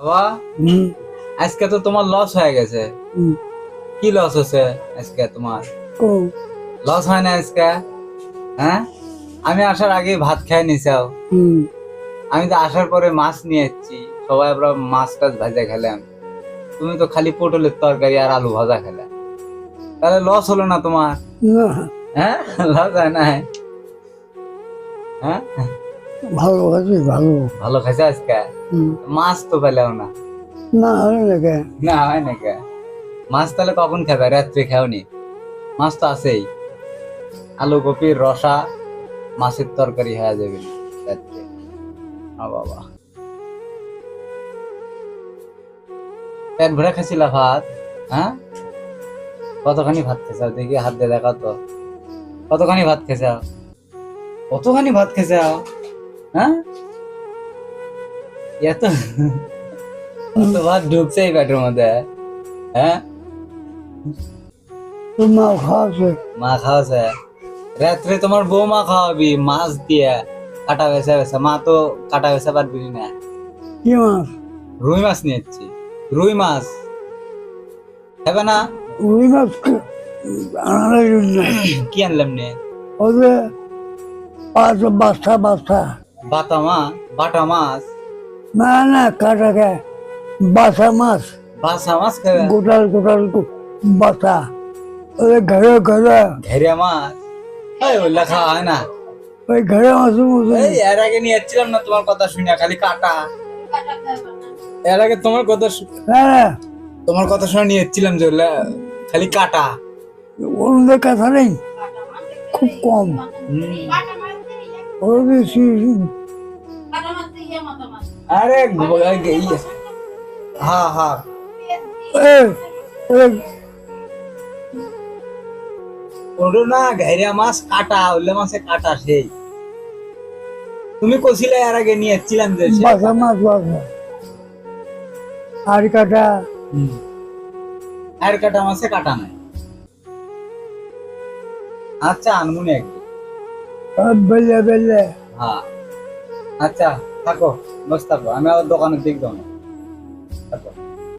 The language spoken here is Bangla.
বাবা, আজকে তো তোমার লস হয়ে গেছে। কি লস হচ্ছে আজকে তোমার? লস হয় না আজকে? হ্যাঁ, আমি আসার আগে ভাত খেয়ে নিছাও। আমি তো আসার পরে মাছ নিয়ে এসেছি, সবাই আমরা মাছ টাছ ভাজা খেলাম। তুমি তো খালি পটলের তরকারি আর আলু ভাজা খেলে, তাহলে লস হলো না তোমার? হ্যাঁ, লস হয় না? হ্যাঁ, ভালো আছে, ভালো। ভালো খাইছে আজকে। মাছ তো পেলেও না। না হয় নাকি? না হয় নাকি? মাছ তাহলে কখন খাবে? রাত্রে খাওনি? মাছ তো আছেই, আলু কপির রসা, মাছের তরকারি হয়ে যাবে রাত্রে। বাবা, পেট ভরে খাচ্ছিলা ভাত? হ্যাঁ, কতখানি ভাত খেয়েছাও দেখি, হাত দিয়ে দেখাও তো। কতখানি ভাত খেয়েছাও? কতখানি ভাত খেয়েছাও? হ্যাঁ, এত এত ভাত ঢুকছে এই পেটের মধ্যে? হ্যাঁ, তোমার খাওয়াছে? মা খাওয়াছে? রাত্রে তোমার বৌমা খাওয়াবি মাছ দিয়ে কাটা বেছে বেছে। মা তো কাটা বেছে পারবি না। কি মাছ? রুই মাছ নিয়ে এসেছি, রুই মাছ হবে না? রুই মাছ আনার জন্য কি আনলাম নে? ওদের বাচ্চা বাচ্চা। বাটা মাছ? বাটা মাছ? না না, কাটা খায় বাচ্চা মাছ, বাসা মাছ খাবে? গোটাল গোটাল বাচ্চা। ওদের ঘরে ঘরে ঘেরিয়া মাছ? এই ওগুলা খাওয়া হয় না। ওই ঘরে মাছের মতো। এই এর আগে নিয়ে এসেছিলাম না তোমার কথা শুনে, খালি কাটা। এর আগে তোমার কথা হ্যাঁ, তোমার কথা শুনে নিয়ে এসেছিলাম যে ওগুলা খালি কাটা। ওদের কথা নেই, খুব কম। ওদের আরে হ্যাঁ হ্যাঁ, ওটা না ঘেরিয়া মাছ কাটা, ওগুলা মাছে কাটা সেই। তুমি কছিলে এর আগে নিয়ে এসেছিলাম যে বাচ্চা মাছ বাচ্চা আর কাটা। আর কাটা মাছে কাটা নাই। আচ্ছা, আনমুনি একদিন। বেলে বেলে হ্যাঁ, আচ্ছা থাকো, বস থাকো, আমি আবার দোকানের দিক যাবো। থাকো।